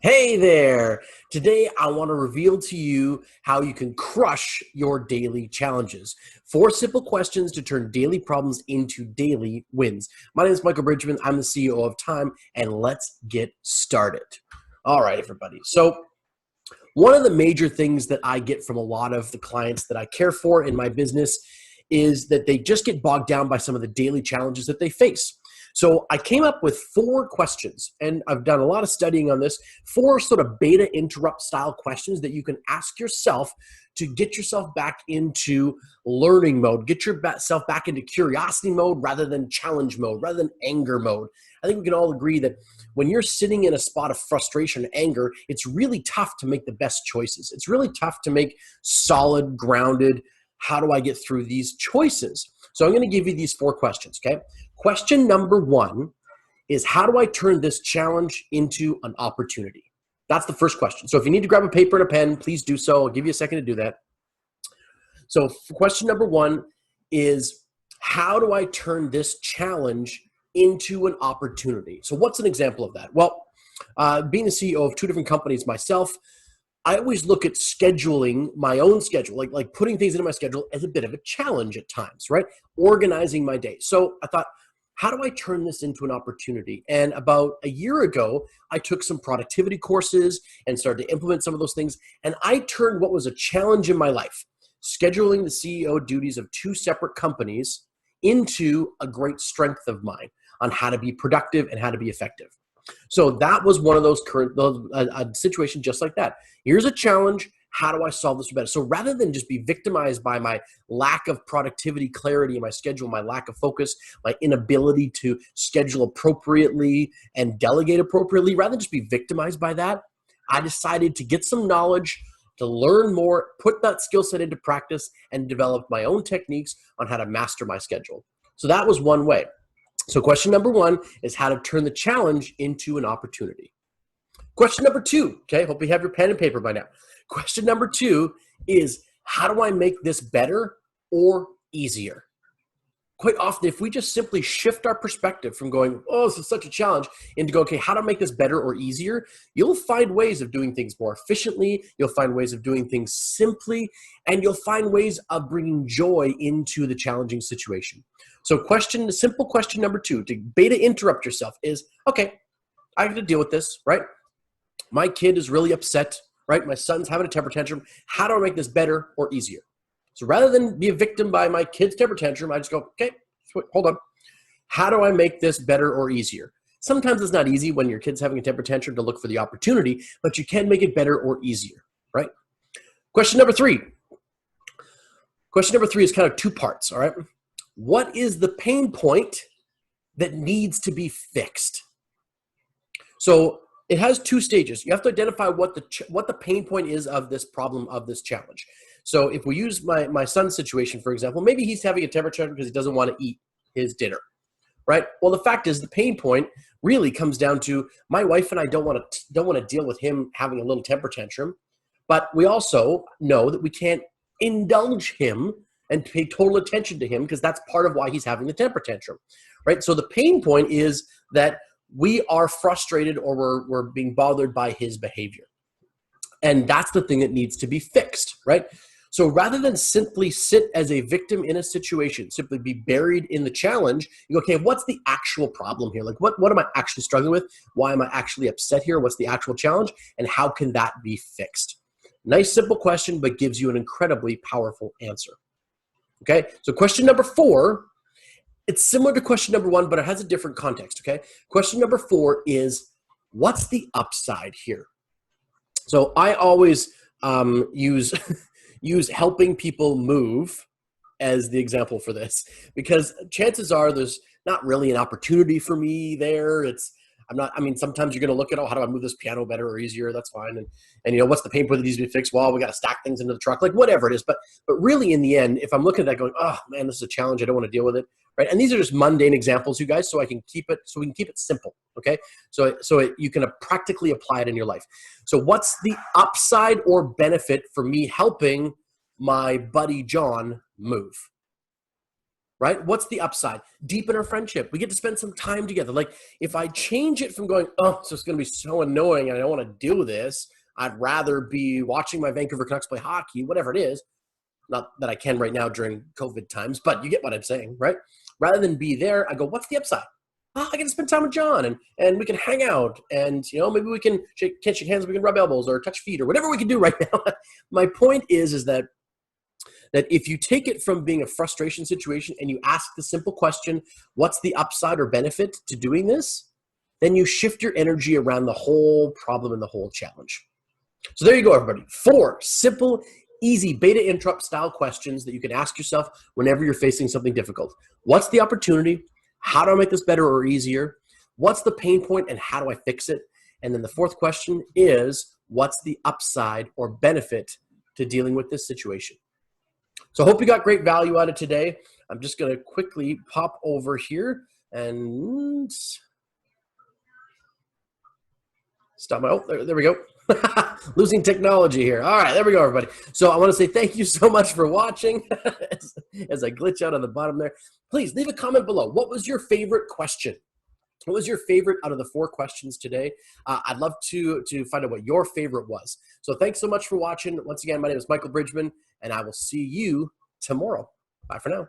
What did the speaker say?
Hey there! Today I want to reveal to you how you can crush your daily challenges. 4 simple questions to turn daily problems into daily wins. My name is Michael Bridgman. I'm the CEO of Time, and let's get started. All right, everybody. So, one of the major things that I get from a lot of the clients that I care for in my business is that they just get bogged down by some of the daily challenges that they face. So I came up with 4 questions, and I've done a lot of studying on this, 4 sort of beta interrupt style questions that you can ask yourself to get yourself back into learning mode, get yourself back into curiosity mode rather than challenge mode, rather than anger mode. I think we can all agree that when you're sitting in a spot of frustration and anger, it's really tough to make the best choices. It's really tough to make solid, grounded, how do I get through these choices? So I'm going to give you these 4 questions, okay? Question number 1 is, how do I turn this challenge into an opportunity? That's the first question. So if you need to grab a paper and a pen, please do so. I'll give you a second to do that. So question number 1 is, how do I turn this challenge into an opportunity? So what's an example of that? Well, being the CEO of 2 different companies myself, I always look at scheduling my own schedule, like putting things into my schedule as a bit of a challenge at times, right? Organizing my day. So I thought, how do I turn this into an opportunity? And about a year ago, I took some productivity courses and started to implement some of those things. And I turned what was a challenge in my life, scheduling the CEO duties of 2 separate companies, into a great strength of mine on how to be productive and how to be effective. So that was one of those a situation just like that. Here's a challenge. How do I solve this better? So rather than just be victimized by my lack of productivity, clarity in my schedule, my lack of focus, my inability to schedule appropriately and delegate appropriately, rather than just be victimized by that, I decided to get some knowledge, to learn more, put that skill set into practice, and develop my own techniques on how to master my schedule. So that was one way. So question number 1 is how to turn the challenge into an opportunity. Question number 2, okay, hope you have your pen and paper by now. Question number 2 is, how do I make this better or easier? Quite often, if we just simply shift our perspective from going, oh, this is such a challenge, into go, okay, how to make this better or easier, you'll find ways of doing things more efficiently, you'll find ways of doing things simply, and you'll find ways of bringing joy into the challenging situation. So simple question number 2, to beta interrupt yourself is, okay, I have to deal with this, right? My kid is really upset, right? My son's having a temper tantrum. How do I make this better or easier? So rather than be a victim by my kid's temper tantrum, I just go, okay, hold on. How do I make this better or easier? Sometimes it's not easy when your kid's having a temper tantrum to look for the opportunity, but you can make it better or easier, right? Question number 3. Question number 3 is kind of 2 parts, all right? What is the pain point that needs to be fixed? So it has 2 stages. You have to identify what the pain point is of this problem, of this challenge. So if we use my son's situation, for example, maybe he's having a temper tantrum because he doesn't want to eat his dinner, right? Well, the fact is the pain point really comes down to, my wife and I don't want to deal with him having a little temper tantrum, but we also know that we can't indulge him and pay total attention to him, because that's part of why he's having the temper tantrum, right? So the pain point is that we are frustrated, or we're being bothered by his behavior. And that's the thing that needs to be fixed, right? So rather than simply sit as a victim in a situation, simply be buried in the challenge, you go, okay, what's the actual problem here? Like, what am I actually struggling with? Why am I actually upset here? What's the actual challenge? And how can that be fixed? Nice, simple question, but gives you an incredibly powerful answer. Okay, so question number 4, it's similar to question number 1, but it has a different context, okay? Question number 4 is, what's the upside here? So I always use use helping people move as the example for this, because chances are there's not really an opportunity for me there. I mean, sometimes you're going to look at, oh, how do I move this piano better or easier? That's fine. And what's the pain point that needs to be fixed? Well, we got to stack things into the truck, like whatever it is. But really in the end, if I'm looking at that going, oh man, this is a challenge, I don't want to deal with it. Right. And these are just mundane examples, you guys, so we can keep it simple. Okay. So you can practically apply it in your life. So what's the upside or benefit for me helping my buddy John move? right? What's the upside? Deepen our friendship. We get to spend some time together. Like if I change it from going, oh, so it's going to be so annoying and I don't want to do this. I'd rather be watching my Vancouver Canucks play hockey, whatever it is. Not that I can right now during COVID times, but you get what I'm saying, right? Rather than be there, I go, what's the upside? Oh, I get to spend time with John and we can hang out and, maybe we can't shake hands, we can rub elbows or touch feet or whatever we can do right now. My point is that if you take it from being a frustration situation and you ask the simple question, what's the upside or benefit to doing this? Then you shift your energy around the whole problem and the whole challenge. So there you go, everybody. 4 simple, easy beta interrupt style questions that you can ask yourself whenever you're facing something difficult. What's the opportunity? How do I make this better or easier? What's the pain point and how do I fix it? And then the 4th question is, what's the upside or benefit to dealing with this situation? So I hope you got great value out of today. I'm just going to quickly pop over here and stop my, there we go. Losing technology here. All right, there we go, everybody. So I want to say thank you so much for watching as I glitch out on the bottom there. Please leave a comment below. What was your favorite question? What was your favorite out of the 4 questions today? I'd love to find out what your favorite was. So thanks so much for watching. Once again, my name is Michael Bridgman, and I will see you tomorrow. Bye for now.